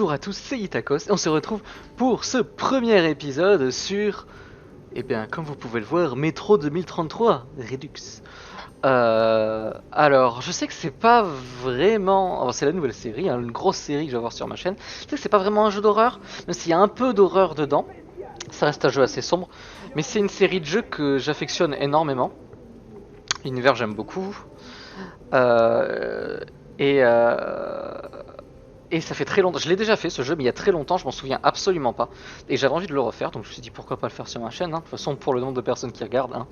Bonjour à tous, c'est Itakos et on se retrouve pour ce premier épisode sur, eh bien, comme vous pouvez le voir, Metro 2033 Redux. Alors, je sais que c'est pas vraiment, c'est la nouvelle série, hein, une grosse série que je vais voir sur ma chaîne. Je sais que c'est pas vraiment un jeu d'horreur, même s'il y a un peu d'horreur dedans. Ça reste un jeu assez sombre, mais c'est une série de jeux que j'affectionne énormément. L'univers j'aime beaucoup. Euh, et, euh, et ça fait très longtemps, je l'ai déjà fait ce jeu, mais il y a très longtemps, je m'en souviens absolument pas. Et j'avais envie de le refaire, donc je me suis dit pourquoi pas le faire sur ma chaîne, hein, de toute façon pour le nombre de personnes qui regardent. Hein.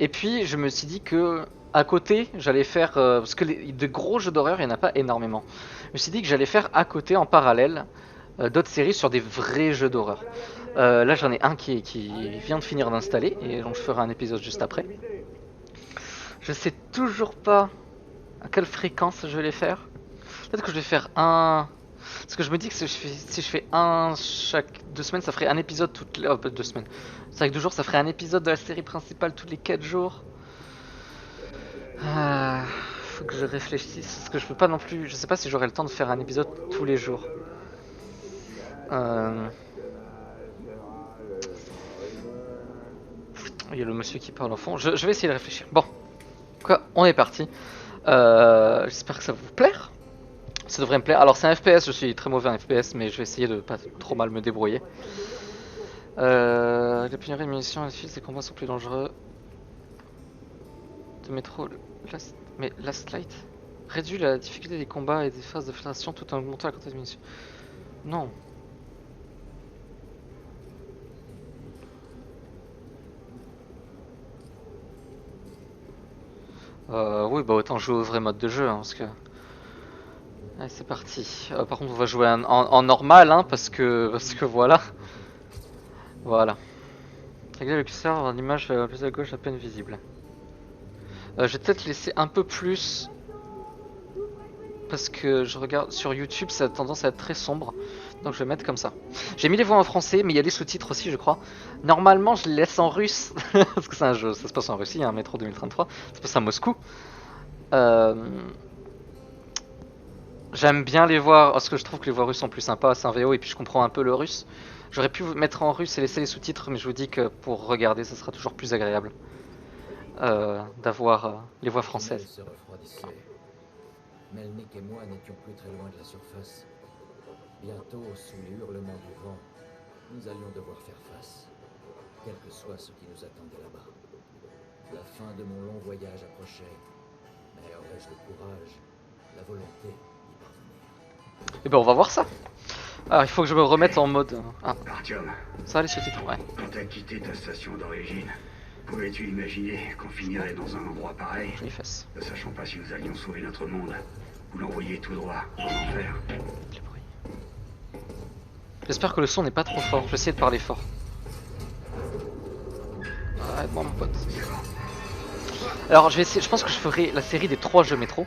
Et puis je me suis dit que à côté, j'allais faire, parce que de gros jeux d'horreur, il n'y en a pas énormément. Je me suis dit que j'allais faire à côté, en parallèle, d'autres séries sur des vrais jeux d'horreur. Là j'en ai un qui vient de finir d'installer, et donc je ferai un épisode juste après. Je sais toujours pas à quelle fréquence je vais les faire. Peut-être que je vais faire un. Parce que je me dis que si je fais un chaque 2 semaines, ça ferait un épisode toutes les. Oh, pas 2 semaines. C'est vrai que 2 jours, ça ferait un épisode de la série principale tous les 4 jours. Faut que je réfléchisse. Parce que je peux pas non plus. Je sais pas si j'aurai le temps de faire un épisode tous les jours. Il y a le monsieur qui parle au fond. Je vais essayer de réfléchir. Bon, quoi, on est parti. J'espère que ça va vous plaire. Ça devrait me plaire. Alors c'est un FPS, je suis très mauvais en FPS, mais je vais essayer de pas trop mal me débrouiller. Les pénuries de munitions, les fils, les combats sont plus dangereux. De métro, mais Last Light réduit la difficulté des combats et des phases de filtration tout en augmentant la quantité de munitions. Non. Oui, bah autant jouer au vrai mode de jeu, hein, parce que... Allez, c'est parti. Par contre, on va jouer en normal, hein, parce que voilà. Voilà. Régler le curseur, l'image plus à gauche à peine visible. Je vais peut-être laisser un peu plus, parce que je regarde sur YouTube, ça a tendance à être très sombre, donc je vais mettre comme ça. J'ai mis les voix en français, mais il y a les sous-titres aussi, je crois. Normalement, je les laisse en russe, parce que c'est un jeu, ça se passe en Russie, hein, Métro 2033, ça se passe à Moscou. Euh, J'aime bien les voir, parce que je trouve que les voix russes sont plus sympas, c'est un VO, et puis je comprends un peu le russe. J'aurais pu mettre en russe et laisser les sous-titres, mais je vous dis que pour regarder, ça sera toujours plus agréable d'avoir les voix françaises. Se refroidissait. Melnik et moi n'étions plus très loin de la surface. Bientôt, sous les hurlements du vent, nous allions devoir faire face, quel que soit ce qui nous attendait là-bas. La fin de mon long voyage approchait, mais aurais-je le courage, la volonté d'y parvenir? Et ben on va voir ça. Alors il faut que je me remette en mode... Ah, Artyom, ça va les sous-titres, ouais. quand t'as quitté ta station d'origine, pouvais-tu imaginer qu'on finirait dans un endroit pareil, Je les fesses. ne sachant pas si nous allions sauver notre monde, ou l'envoyer tout droit en enfer? Les bruits. J'espère que le son n'est pas trop fort, je vais essayer de parler fort. Arrête-moi mon pote. Alors je vais essayer, je pense que je ferai la série des 3 jeux métro.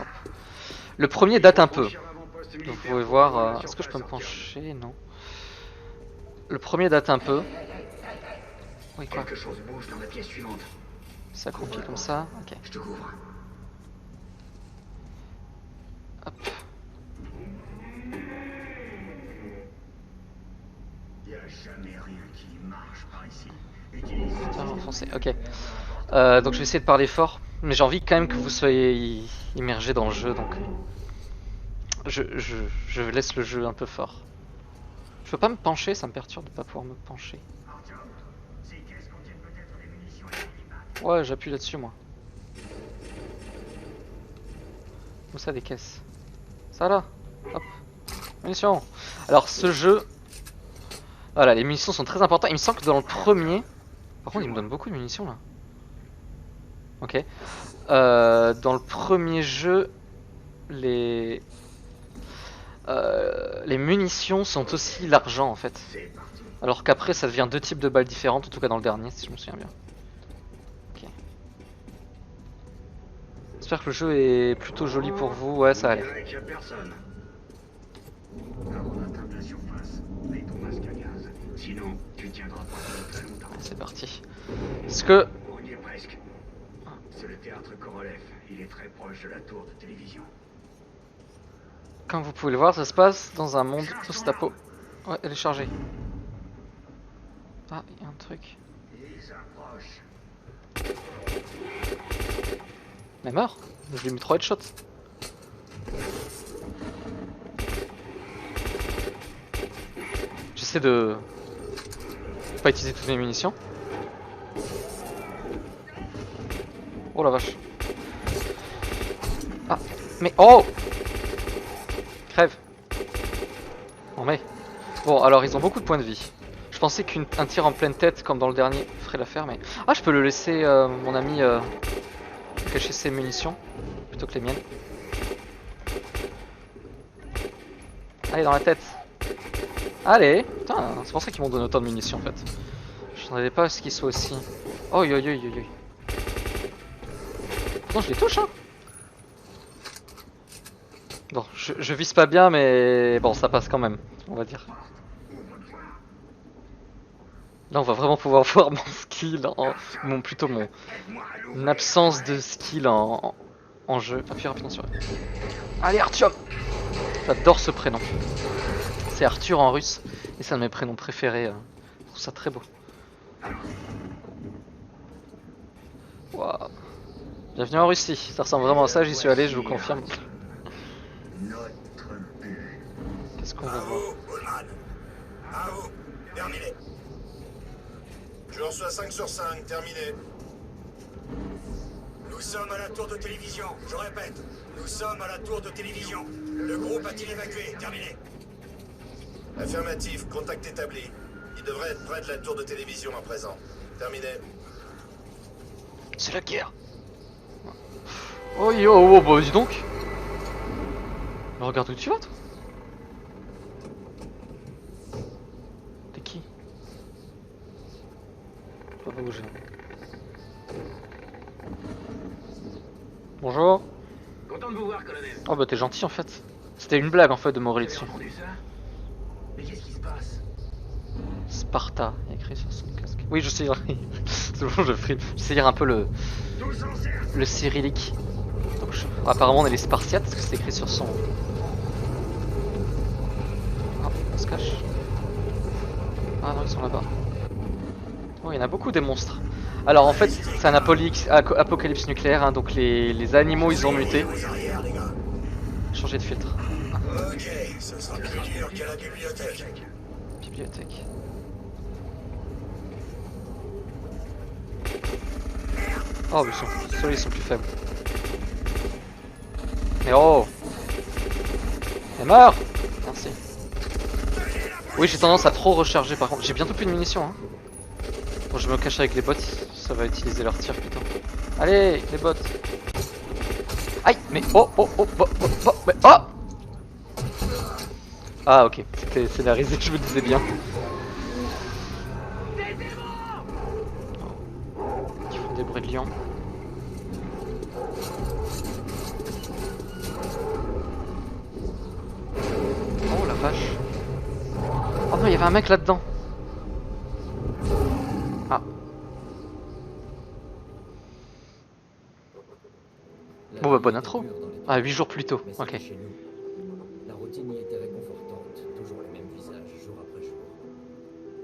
Hop. Le premier date un peu. Donc vous pouvez voir, est-ce que je peux me pencher? Non. Le premier date un peu. Oui quoi? Quelque chose bouge dans la pièce suivante. Ça accroupit comme ça, ok. Je te couvre. Hop. Y a jamais rien qui marche par ici. Tiens, enfoncé, ok. Donc je vais essayer de parler fort, mais j'ai envie quand même que vous soyez immergés dans le jeu, donc je laisse le jeu un peu fort. Je peux pas me pencher, ça me perturbe de pas pouvoir me pencher. Ouais, j'appuie là-dessus moi. Où ça, des caisses? Ça là. Hop. Munitions. Alors ce jeu... Voilà, les munitions sont très importantes. Il me semble que dans le premier... Par contre, il me donne beaucoup de munitions là. Ok. Dans le premier jeu, les munitions sont aussi l'argent en fait. Alors qu'après, ça devient 2 types de balles différentes, en tout cas dans le dernier, si je me souviens bien. Ok. J'espère que le jeu est plutôt joli pour vous. Ouais, ça a l'air. Y a personne. Alors on atteint la surface. Mets ton masque à gaz. Sinon, tu tiendras pas très longtemps. C'est parti. Est-ce que... On y est presque. C'est le théâtre Korolev. Il est très proche de la tour de télévision. Comme vous pouvez le voir, ça se passe dans un monde post-apo. Ouais, elle est chargée. Ah, il y a un truc. Ils approchent. Elle est mort. Je lui ai mis 3 headshots. J'essaie de pas utiliser toutes mes munitions. Oh la vache. Ah, mais oh! Crève. Oh mais. Bon, alors ils ont beaucoup de points de vie. Je pensais qu'un tir en pleine tête, comme dans le dernier, ferait l'affaire, mais... Ah, je peux le laisser, mon ami, cacher ses munitions, plutôt que les miennes. Allez, dans la tête. Allez. Putain, c'est pour ça qu'ils m'ont donné autant de munitions, en fait. Je n'en avais pas à ce qu'ils soient aussi... Oh, yo, yo, yo, yo. Pourtant, je les touche, hein. Bon, je vise pas bien, mais bon, ça passe quand même, on va dire. Là, on va vraiment pouvoir voir mon skill, plutôt mon absence de skill en jeu. Appuie rapidement sur elle. Allez, Artyom! J'adore ce prénom. C'est Arthur en russe, et c'est un de mes prénoms préférés. Je trouve ça très beau. Waouh. Bienvenue en Russie, ça ressemble vraiment à ça, j'y suis allé, je vous confirme. Notre but. Qu'est-ce qu'on va voir? Bullman. À vous. Terminé. Je reçois 5 sur 5. Terminé. Nous sommes à la tour de télévision. Je répète. Nous sommes à la tour de télévision. Le groupe a-t-il évacué? Terminé. Affirmatif. Contact établi. Il devrait être près de la tour de télévision à présent. Terminé. C'est la guerre. Oh yo, oh, bah dis donc. Mais regarde où tu vas, toi. T'es qui? Je peux pas bouger. Bonjour. Content de vous voir, colonel. Oh bah t'es gentil en fait. C'était une blague en fait de m'enrôler Vous dessus. avez entendu ça? Mais qu'est-ce qui se passe? Sparta, il y a écrit sur son casque. Oui, je sais. C'est bon, je sais lire un peu Tous en cercle. le cyrillique. Donc, apparemment, on est les Spartiates parce que c'est écrit sur son. Ah, on se cache. Ah non, ils sont là-bas. Oh, il y en a beaucoup des monstres. Alors en fait, c'est un apocalypse nucléaire, hein, donc les animaux ils ont muté. Aux arrières, les gars. Changer de filtre. Ok, ce sera plus dur qu'à la bibliothèque. Bibliothèque. Oh, ceux-là ils sont plus faibles. Mais oh! Elle est mort! Merci. Oui, j'ai tendance à trop recharger par contre. J'ai bientôt plus de munitions. Hein. Bon, je me cache avec les bots, ça va utiliser leur tir plutôt. Allez, les bots! Aïe! Mais oh, oh, oh, oh, oh, oh, mais oh! Ah, ok, c'était scénarisé, je me disais bien. Ils font des bruits de lion. Oh la vache. Oh non, il y avait un mec là-dedans. Ah. Bon bah bonne intro. Ah, 8 jours plus tôt, Mais c'était ok. chez nous. La routine y était réconfortante, toujours les mêmes visages, jour après jour.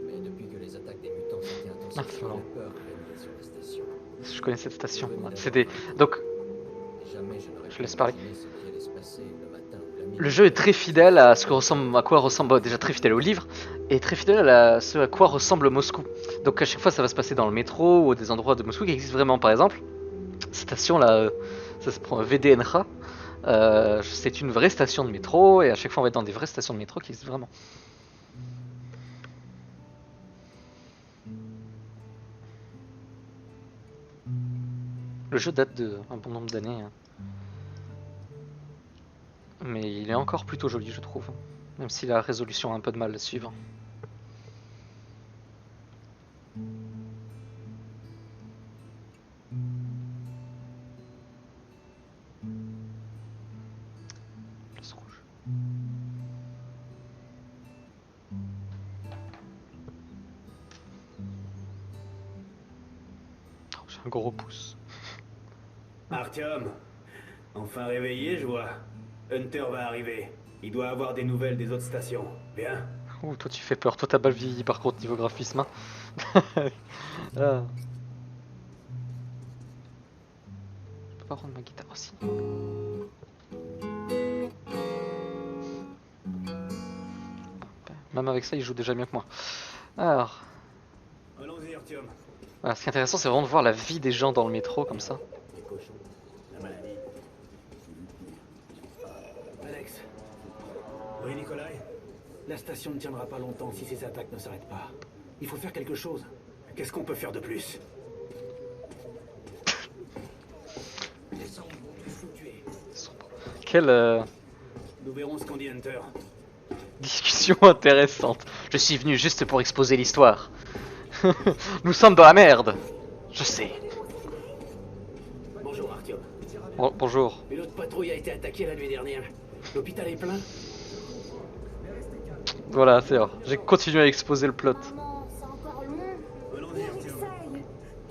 Mais depuis que les attaques des mutants s'étaient Ah, c'est intensifiées, marrant. la peur régnait sur la station. Je connais cette station. C'est des... Donc, Et jamais je n'aurais Je pu laisse parler. imaginer ce qui allait se passer le matin où la mine- le jeu est très fidèle à quoi ressemble, bon, déjà très fidèle au livre, et très fidèle à ce à quoi ressemble Moscou. Donc à chaque fois ça va se passer dans le métro ou des endroits de Moscou qui existent vraiment. Par exemple, cette station là, ça se prend VDNH, c'est une vraie station de métro, et à chaque fois on va être dans des vraies stations de métro qui existent vraiment. Le jeu date de un bon nombre d'années, hein. Mais il est encore plutôt joli je trouve, même si la résolution a un peu de mal à suivre. Place rouge. Oh, j'ai un gros pouce. Artyom, enfin réveillé, je vois. Hunter va arriver. Il doit avoir des nouvelles des autres stations. Bien. Ouh, toi tu fais peur. Toi t'as mal vieilli par contre niveau graphisme. Hein. Ah. Je peux pas prendre ma guitare aussi. Même avec ça, il joue déjà mieux que moi. Alors, Allons-y, Artyom. voilà, ce qui est intéressant, c'est vraiment de voir la vie des gens dans le métro comme ça. Les cochons, la maladie. Alex. Oui, Nikolai. La station ne tiendra pas longtemps si ces attaques ne s'arrêtent pas. Il faut faire quelque chose. Qu'est-ce qu'on peut faire de plus? Les sombres vont tous nous tuer. Quelle Nous verrons ce qu'on dit Hunter. discussion intéressante. Je suis venu juste pour exposer l'histoire. Nous sommes dans la merde. Je sais. Bonjour, Artyom. Bonjour. Une autre patrouille a été attaquée la nuit dernière. L'hôpital est plein. Voilà, c'est vrai. J'ai continué à exposer le plot. Maman, c'est encore long. Allons-y, Et Artyom. Alexei,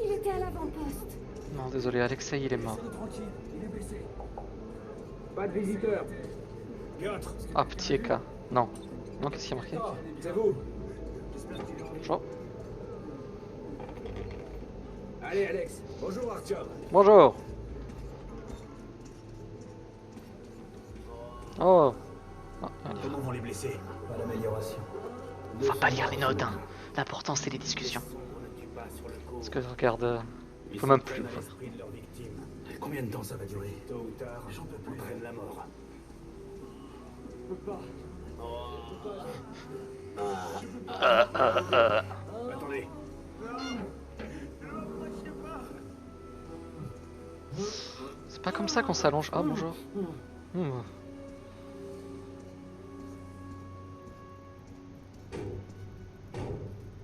il était à l'avant-poste. Non, désolé, Alexei, il est mort. Pas de visiteurs. Piotr, Ah, petit Eka. Non. Non, qu'est-ce qu'il y a marqué? c'est vous. Bonjour. Allez, Alex. Bonjour, Artyom. Bonjour. Oh. Ah, Comment vont les blessés? Pas d'amélioration. on va pas lire les notes, hein. L'important, c'est les discussions. On ne tue pas sur le coup. Parce que je regarde... Ils faut même s'en plus. prennent à l'esprit de leurs victimes. Combien de temps ça va durer? Tôt ou tard, j'en peux plus. Prennent la mort. Attendez. C'est pas comme ça qu'on s'allonge. Ah, bonjour.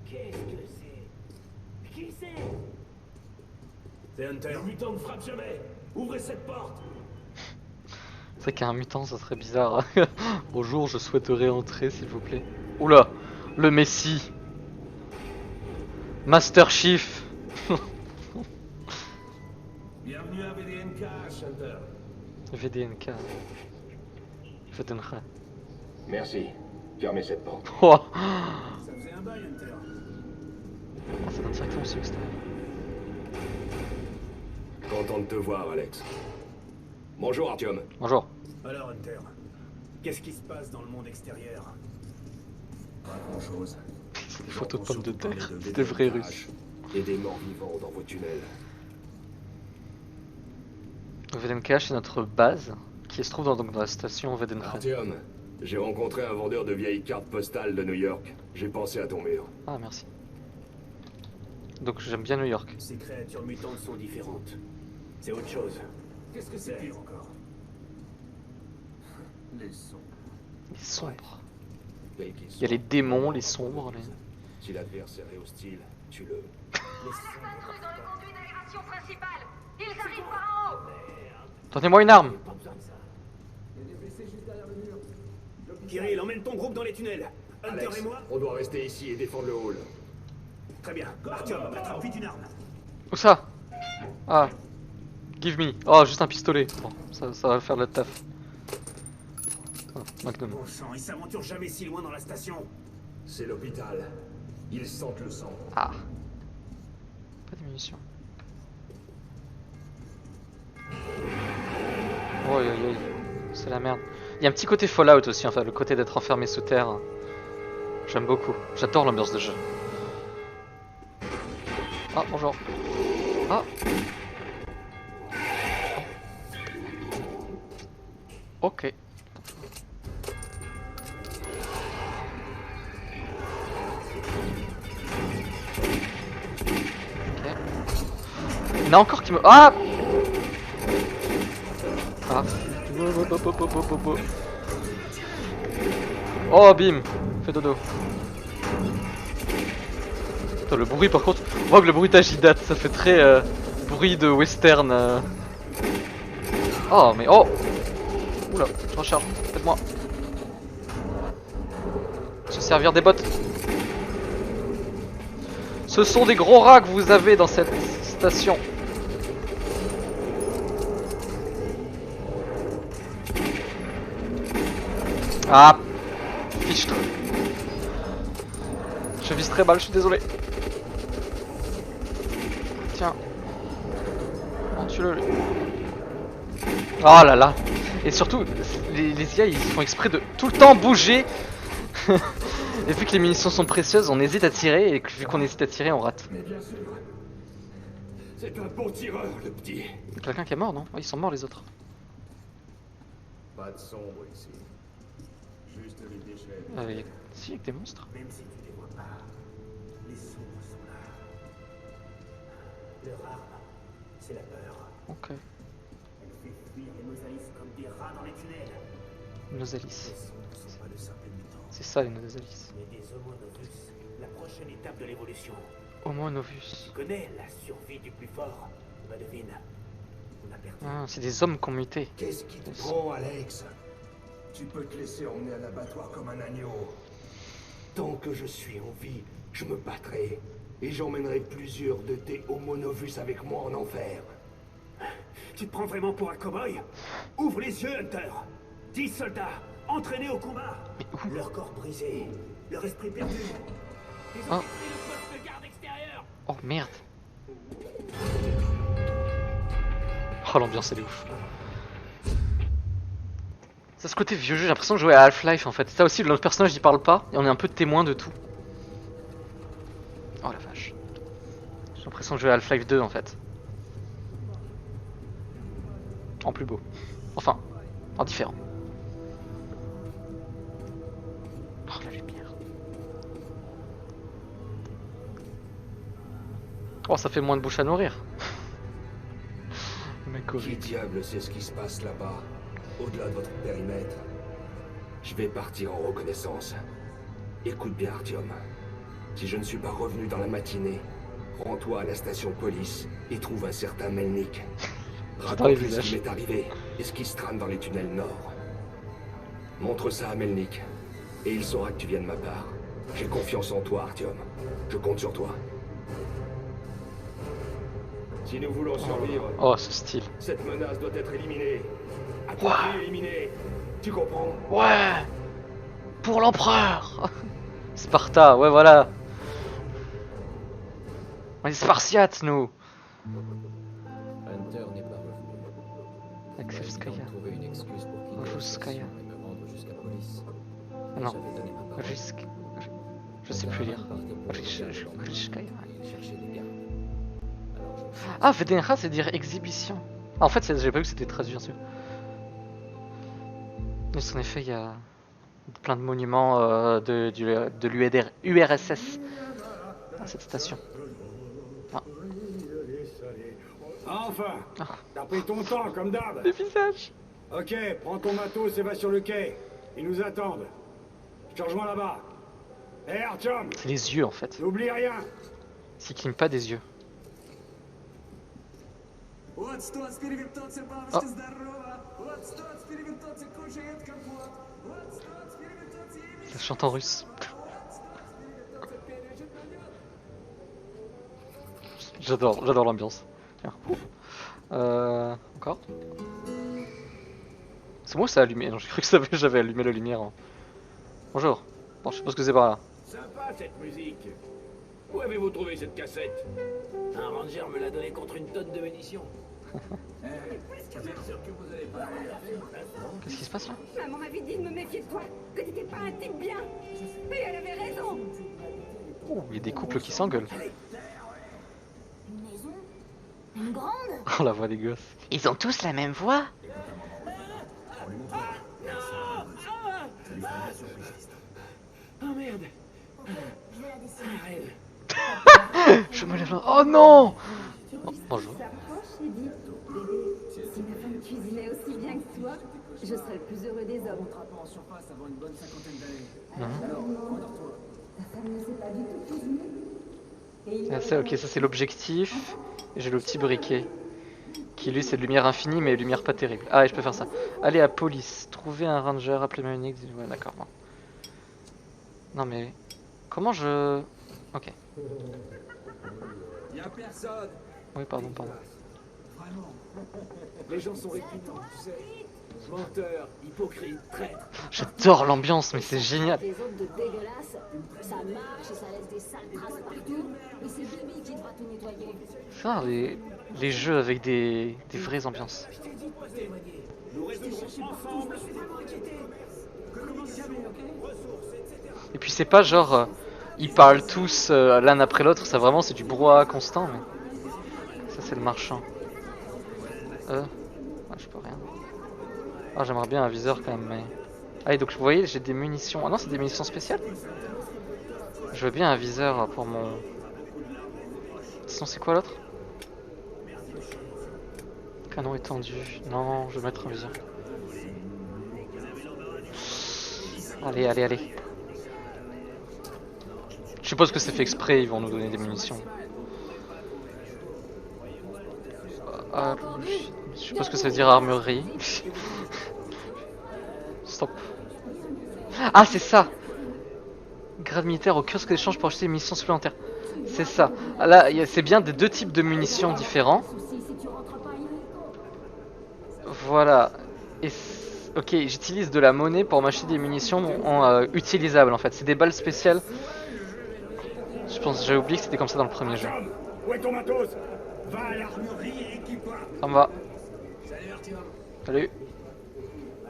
Qu'est-ce que c'est? Qui c'est? C'est Hunter. Le mutant ne frappe jamais. Ouvrez cette porte. C'est vrai qu'un mutant, ça serait bizarre. Bonjour, je souhaiterais entrer, s'il vous plaît. Oula, le Messie. Master Chief. Bienvenue à VDNK, Hunter. VDNK. VDNK. Merci. Fermez cette porte. Oh, Ça faisait un bail, Hunter. ça donne directement sur l'extérieur. Content de te voir, Alex. Bonjour, Artyom. Bonjour. Alors, Hunter, qu'est-ce qui se passe dans le monde extérieur? Pas grand-chose. Des photos de pommes de terre. C'est des vrais Russes. Et des morts vivants dans vos tunnels. VDNK, c'est notre base qui se trouve donc dans la station VDNK. Artyom, j'ai rencontré un vendeur de vieilles cartes postales de New York. J'ai pensé à ton mur. Ah, merci. Donc j'aime bien New York. Ces créatures mutantes sont différentes. C'est autre chose. Qu'est-ce que c'est pire encore? Les sons. Les sombres. Quel qu'il Il y a soit, les démons, les sombres. Les... Si l'adversaire est hostile, tue-le. Patrouille dans le conduit d'aération principal. Ils arrivent par en haut. Donnez-moi une arme. Pas besoin de ça. Kirill, emmène ton groupe dans les tunnels. Hunter Alex, et moi? on doit rester ici et défendre le hall. Très bien. Artyom, attrape vite une arme. Où ça? Ah. Give me. Oh, juste un pistolet. Bon, ça va faire le taf. Oh, Magnum. Bon sang, ils s'aventurent jamais si loin dans la station. C'est l'hôpital. Ils sentent le sang. Ah. Pas de munitions. Oh, c'est la merde. Il y a un petit côté Fallout aussi, enfin, le côté d'être enfermé sous terre. J'aime beaucoup. J'adore l'ambiance de jeu. Ah, bonjour. Ah. Ok. Il y en a encore qui me... Ah. Ah. Oh, bim. Fais dodo. Putain, le bruit par contre... On voit que le bruitage il date, ça fait très bruit de western. Oh, mais oh. Oula, je recharge, faites-moi. Se servir des bottes. Ce sont des gros rats que vous avez dans cette station. Ah, fiche-toi. Je vise très mal, je suis désolé. Tiens. Oh, tue-le. Oh là là. Et surtout, les IA ils font exprès de tout le temps bouger. Et vu que les munitions sont précieuses, on hésite à tirer, et vu qu'on hésite à tirer, on rate. Mais bien sûr. C'est un bon tireur, le petit. Quelqu'un qui est mort, non? Ouais, ils sont morts les autres. Pas de sombre ici. Juste les déchets. Si, avec des monstres. Même si tu les vois pas, les sombres sont là. Leur arme, c'est la peur. Ok. Elle fait fuir les mosaïs comme des rats dans les tunnels. Nosalis. Les sombres ne sont pas de simples mutants, C'est ça les Nosalis. mais des Homo novus, la prochaine étape de l'évolution. Homo novus. Tu connais la survie du plus fort? Bah devine, on a perdu. Ah, c'est des hommes qui ont muté. Qu'est-ce qui te prend, Alex? Tu peux te laisser emmener à l'abattoir comme un agneau. Tant que je suis en vie, je me battrai. Et j'emmènerai plusieurs de tes Homo novus avec moi en enfer. Tu te prends vraiment pour un cow-boy? Ouvre les yeux, Hunter. 10 soldats, entraînés au combat. Leur corps brisé, leur esprit perdu. Ils ont Ah. détruit le poste de garde extérieur. Oh merde. Oh l'ambiance elle est ouf. Ça ce côté vieux jeu, j'ai l'impression de jouer à Half-Life en fait. Ça aussi notre personnage il parle pas et on est un peu témoin de tout. Oh la vache. J'ai l'impression de jouer à Half-Life 2 en fait. En plus beau. Enfin, en différent. Oh la lumière. Oh ça fait moins de bouche à nourrir. Le mec Qui horrible. diable sait ce qui se passe là-bas, au-delà de votre périmètre? Je vais partir en reconnaissance. Écoute bien, Artyom. Si je ne suis pas revenu dans la matinée, rends-toi à la station police et trouve un certain Melnik. J'adore les Raconte-lui ce visages. qui m'est arrivé et ce qui se trame dans les tunnels nord. Montre ça à Melnik et il saura que tu viens de ma part. J'ai confiance en toi, Artyom. Je compte sur toi. Si nous voulons survivre, Oh ce style. cette menace doit être éliminée. À tout Ouah. prix éliminée. Tu comprends? Ouais. Pour l'empereur. Sparta, ouais voilà. On est Spartiates nous. Hunter n'est pas revenu. Aksevskaya. J'ai trouvé une excuse pour quitter la Ruskaya. station et me rendre jusqu'à police. Non. J'avais donné ma parole. Je sais plus lire. Ruskaya. Il cherchait des gars. Alors je me suis Ah, VDNH c'est dire exhibition. Ah, en fait, j'ai pas vu que c'était traduit ensuite. Mais en effet, il y a plein de monuments de l'URSS à cette station. Enfin, Ah. t'as pris ton temps, comme d'hab. Les visages. Ok, prends ton matos et va sur le quai. Ils nous attendent. Je te rejoins là-bas. Hé, Artyom, C'est les yeux en fait. n'oublie rien. S'ils clignent pas des yeux. Oh. Ça chante en russe. J'adore l'ambiance. Tiens. Encore. C'est moi ça a allumé. Non, j'ai cru que j'avais allumé la lumière. Bonjour. Bon, je sais pas ce que c'est par là. Sympa cette musique. Où avez-vous trouvé cette cassette? Un ranger me l'a donnée contre une tonne de munitions. Qu'est-ce qui se passe là? Maman m'avait dit de me méfier de toi, que t'étais pas un type bien. Et elle avait raison. Oh, il y a des couples qui s'engueulent. Une maison? Une grande? Oh la voix des gosses. Ils ont tous la même voix. Oh merde. Je vais la dessiner. Je me lève là. Oh non. Oh, bonjour. S'approche et dit, bébé, si ma femme cuisinait aussi bien que toi, je serais le plus heureux des hommes. En surface avant une bonne cinquantaine d'années. Ta femme ne sait pas du tout cuisiner. Et il Ah, ça, ok, ça c'est l'objectif. Et j'ai le petit briquet. Qui lui c'est de lumière infinie mais lumière pas terrible. Ah, et je peux faire ça. Allez à police. Trouver un ranger, appeler ma unique. Ouais, d'accord. Bon. Non mais. Comment je. Ok. Y'a personne. Oui, pardon. Vraiment. Les gens sont répugnants, tu sais. Menteur, hypocrite, traître. J'adore l'ambiance, mais c'est génial. Des autres de dégueulasses, ça marche et ça laisse des sales traces partout. Et c'est Demi qui devra tout nettoyer. Ça, les jeux avec des vraies ambiances. Nous resterons ensemble. Et puis c'est pas genre ils parlent tous l'un après l'autre, ça vraiment c'est du brouhaha constant. Mais ça c'est le marchand. Ah, je peux rien. Ah j'aimerais bien un viseur quand même. Mais... Ah et donc vous voyez j'ai des munitions. Ah non c'est des munitions spéciales. Je veux bien un viseur pour mon. Sinon c'est quoi l'autre? Canon étendu. Non je vais mettre un viseur. Allez allez allez. Je suppose que c'est fait exprès, ils vont nous donner des munitions. Ah, je suppose que ça veut dire armurerie. Stop. Ah, c'est ça! Grade militaire au kiosque d'échange pour acheter des munitions supplémentaires. C'est ça. Ah, là, c'est bien des deux types de munitions différents. Voilà. Et ok, j'utilise de la monnaie pour m'acheter des munitions utilisables en fait. C'est des balles spéciales. Je pense, j'avais oublié que c'était comme ça dans le premier jeu. Où est ton matos? Va à l'armurerie et équipe-toi. Ça me va. Salut Artyom. Salut.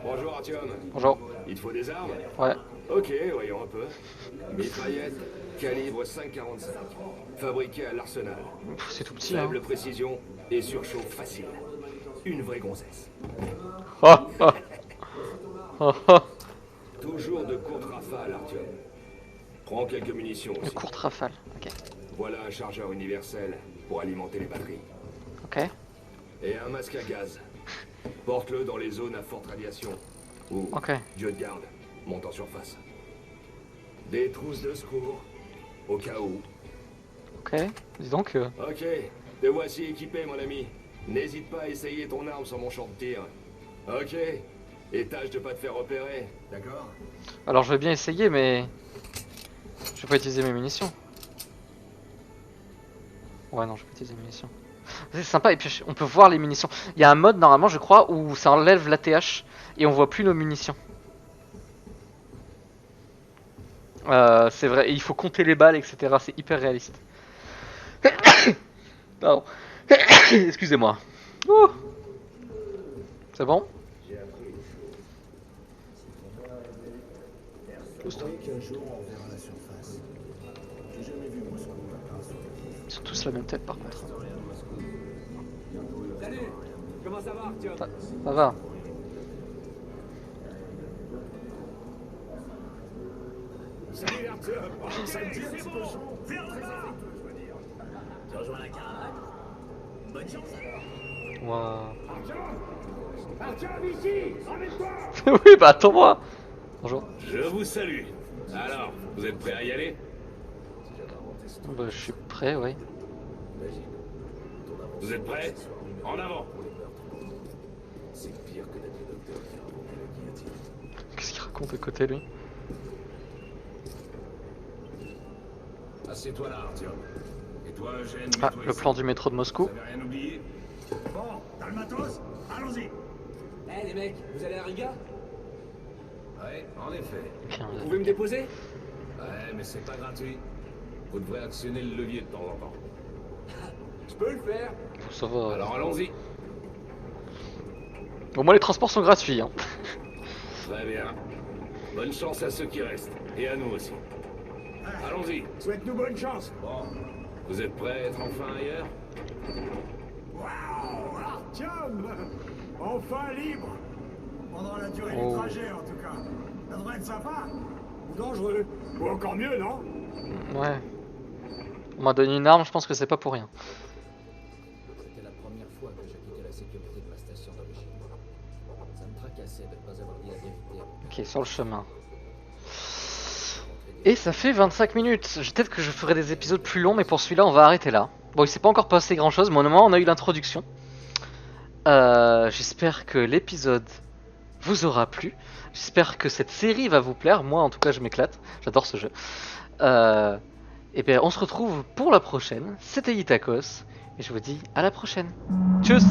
Bonjour Artyom. Bonjour. Il te faut des armes? Ouais. Ok, voyons un peu. Mitraillette, calibre 5,45. Fabriquée à l'arsenal. C'est tout petit, hein. Faible précision et surchauffe facile. Une vraie gonzesse. Oh, oh. Oh, oh. Toujours de courte rafale, Artyom. Prends quelques munitions Une aussi. courte rafale. Ok. Voilà un chargeur universel pour alimenter les batteries. Ok. Et un masque à gaz. Porte-le dans les zones à forte radiation. Ou, Ok. Dieu te garde, monte en surface. Des trousses de secours, au cas où. Ok. Dis donc. Ok, te voici équipé, mon ami. N'hésite pas à essayer ton arme sur mon champ de tir. Ok. Et tâche de pas te faire repérer, d'accord? Alors je vais bien essayer, mais je vais pas utiliser mes munitions. Ouais, non, je vais pas utiliser mes munitions. C'est sympa, et puis on peut voir les munitions. Il y a un mode normalement, je crois, où ça enlève l'ATH et on voit plus nos munitions. C'est vrai, et il faut compter les balles, etc. C'est hyper réaliste. Pardon. Excusez-moi. Ouh. C'est bon? Pousse-toi. Ils sont tous la même tête par contre. Salut. Comment ça va, Artyom? Ça va. Salut Artyom. Ça me dit un petit peu chaud. Vers là-bas. Tu rejoins la caravane? Bonne chance alors. Waouh. Artyom, ici. Ramène-toi. Oui, bah attends-moi. Bonjour. Je vous salue. Alors, vous êtes prêts à y aller? Bah, je suis prêt, oui. Vous êtes prêts? En avant! Qu'est-ce qu'il raconte à côté, lui? Assieds-toi là, Artyom. Et toi, Eugène, Ah, mets-toi le ici. plan du métro de Moscou. Vous avez rien oublié? Bon, t'as le matos? Allons-y. Eh les mecs, vous allez à Riga? Ouais, en effet. Bien, Vous pouvez me déposer? Ouais, mais c'est pas gratuit. Vous devrez actionner le levier de temps en temps. Je peux le faire. ça va. Alors allons-y. Au moins les transports sont gratuits. Hein. Très bien. Bonne chance à ceux qui restent. Et à nous aussi. Allons-y. Souhaite-nous bonne chance. Bon. Vous êtes prêts à être enfin ailleurs? Waouh, Artyom. Enfin libre. Pendant la durée Oh. du trajet, en tout cas. Ça devrait être sympa. Ou dangereux. Ou encore mieux, non? Ouais. On m'a donné une arme, je pense que c'est pas pour rien. C'était la première fois que j'ai quitté la sécurité de ma station d'origine. Ça me tracassait de ne pas avoir dit la vérité. Ok, sur le chemin. Et ça fait 25 minutes. Peut-être que je ferai des épisodes plus longs, mais pour celui-là, on va arrêter là. Bon, il s'est pas encore passé grand-chose, mais au moment, on a eu l'introduction. J'espère que l'épisode vous aura plu. J'espère que cette série va vous plaire. Moi, en tout cas, je m'éclate. J'adore ce jeu. Et bien, on se retrouve pour la prochaine. C'était Itakos. Et je vous dis à la prochaine. Tchuss!